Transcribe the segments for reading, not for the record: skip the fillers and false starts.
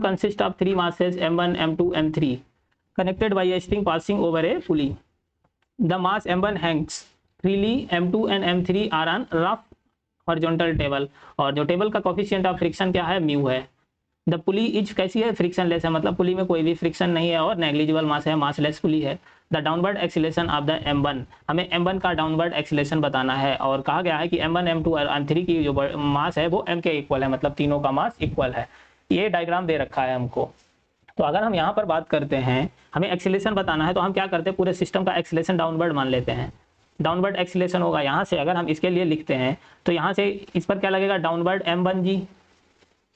consists of three masses m1, m2, m3 connected by a string passing over a pulley. The mass m1 hangs freely, m2 and m3 are on rough horizontal table. और जो table का coefficient of friction क्या है, mu है. The pulley is कैसी है, friction less है, मतलब पुली में कोई भी फ्रिक्शन नहीं है और नेग्लिजिबल मास है, मास लेस पुली है. The downward acceleration of the m1, हमें m1 का डाउनवर्ड एक्सीलरेशन बताना है और कहा गया है कि m1, m2 और m3 की जो मास है वो m के इक्वल है, मतलब तीनों का मास इक्वल है. ये डायग्राम दे रखा है हमको. तो अगर हम यहाँ पर बात करते हैं, हमें एक्सीलरेशन बताना है, तो हम क्या करते हैं, पूरे सिस्टम का एक्सीलरेशन डाउनवर्ड मान लेते हैं. डाउनवर्ड एक्सीलरेशन होगा यहाँ से, अगर हम इसके लिए लिखते हैं तो यहाँ से इस पर क्या लगेगा, डाउनवर्ड m1g.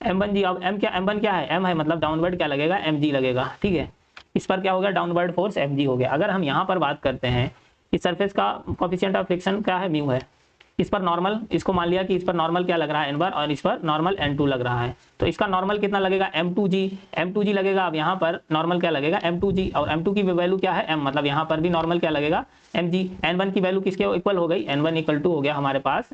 अब m1 क्या है, m है, मतलब डाउनवर्ड क्या लगेगा, mg लगेगा. ठीक है, इस पर क्या हो गया, डाउनवर्ड फोर्स mg हो गया. अगर हम यहाँ पर बात करते हैं, इस सरफेस का कोफिशिएंट ऑफ फ्रिक्शन क्या है, म्यू है. इस पर नॉर्मल, इसको मान लिया कि इस पर नॉर्मल क्या लग रहा है, n1, और इस पर नॉर्मल n2 लग रहा है. तो इसका नॉर्मल कितना लगेगा, m2g लगेगा. अब यहाँ पर नॉर्मल क्या लगेगा, m2g, और m2 की वैल्यू क्या है, m, मतलब यहाँ पर भी नॉर्मल क्या लगेगा, mg. n1 की वैल्यू किसके इक्वल हो गई, n1 इक्वल टू हो गया हमारे पास,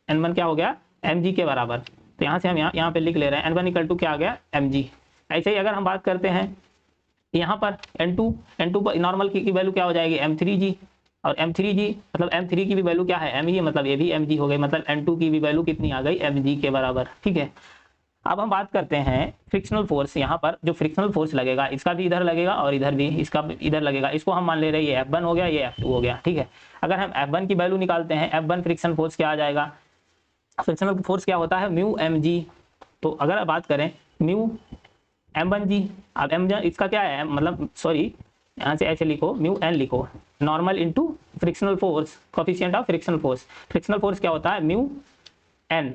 n1 क्या हो गया, mg के बराबर. तो यहाँ से हम यहाँ पे लिख ले रहे हैं n1 इक्वल टू क्या आ गया, mg. ऐसे ही अगर हम बात करते हैं यहाँ पर n2 पर नॉर्मल की वैल्यू क्या हो जाएगी, m3g, और m3g मतलब m3 की भी वैल्यू क्या है, m ही, मतलब ये भी mg हो गई, मतलब n2 की भी वैल्यू कितनी आ गई, mg के बराबर. ठीक है, अब हम बात करते हैं फ्रिक्शनल फोर्स. यहाँ पर जो फ्रिक्शनल फोर्स लगेगा, इसका भी इधर लगेगा और इधर भी, इसका इधर लगेगा. इसको हम मान ले रहे हैं ये F1 हो गया, ये F2 हो गया. ठीक है, अगर हम F1 की वैल्यू निकालते हैं, F1 फ्रिक्शन फोर्स क्या आ जाएगा, फ्रिक्शनल फोर्स क्या होता है, म्यू mg. तो अगर बात करें म्यू m1g, अब m इसका क्या है, मतलब सॉरी यहाँ से ऐसे लिखो, म्यू n लिखो, normal into frictional force, coefficient of frictional force. Frictional force क्या होता है, म्यू n.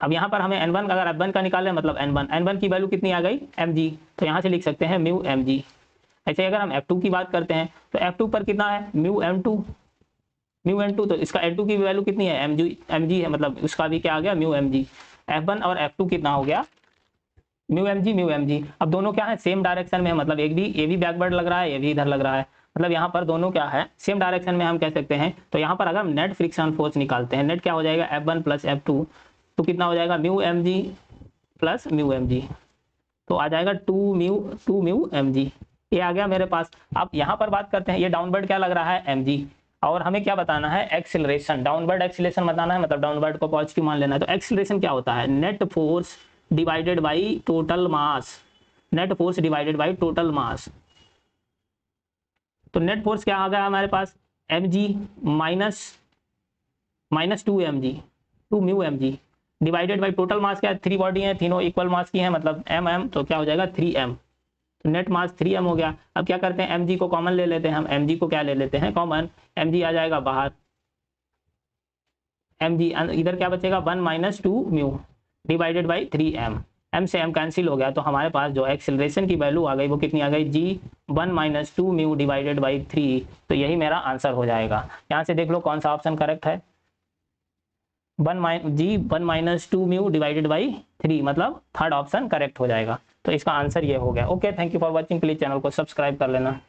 अब यहाँ पर हमें n1 अगर f1 का निकाल रहे हैं, मतलब n1 की वैल्यू कितनी आ गई, mg. तो यहाँ से लिख सकते हैं म्यू mg. ऐसे अगर हम f2 की बात करते हैं तो f2 पर कितना है, म्यू n2. तो इसका n2 की वैल्यू कितनी है, mg है, मतलब उसका भी क्या आ गया, म्यू mg. f1 और f2 कितना हो गया, म्यू mg. अब दोनों क्या है, सेम डायरेक्शन में है, मतलब एक भी, ये भी बैकवर्ड लग रहा है, ये भी इधर लग रहा है, मतलब यहाँ पर दोनों क्या है, सेम डायरेक्शन में हम कह सकते हैं. तो यहाँ पर अगर हम नेट फ्रिक्शन फोर्स निकालते हैं, नेट क्या हो जाएगा, f1 प्लस f2, तो कितना हो जाएगा, mu mg plus mu mg. तो आ जाएगा 2 म्यू mg. ये आ गया मेरे पास. अब यहाँ पर बात करते हैं, ये डाउनवर्ड क्या लग रहा है, mg, और हमें क्या बताना है, एक्सीलरेशन, डाउनवर्ड एक्सीलरेशन बताना है, मतलब डाउनवर्ड को पॉजिटिव मान लेना है. तो एक्सीलरेशन क्या होता है, net force divided by total mass. Net force divided by total mass. तो नेट फोर्स क्या आ गया हमारे पास, mg minus 2 mu mg divided by total mass क्या है, 3 बॉडी है, तीनों इक्वल मास की है, मतलब mm, तो क्या हो जाएगा 3m. तो नेट मास 3m हो गया. अब क्या करते हैं, mg को कॉमन ले लेते हैं, हम mg को क्या ले लेते हैं, कॉमन. mg आ जाएगा बाहर, mg इधर क्या बचेगा, 1 minus 2 mu divided by 3m. m से m कैंसिल हो गया, तो हमारे पास जो एक्सीलरेशन की वैल्यू आ गई वो कितनी आ गई, g 1 minus 2 mu divided by 3. तो यही मेरा आंसर हो जाएगा. यहाँ से देख लो कौन सा ऑप्शन करेक्ट है, g 1 minus 2 mu divided by 3, मतलब थर्ड ऑप्शन करेक्ट हो जाएगा. तो इसका आंसर ये हो गया. Okay, thank you for watching. Please channel को सब्सक्राइब कर लेना.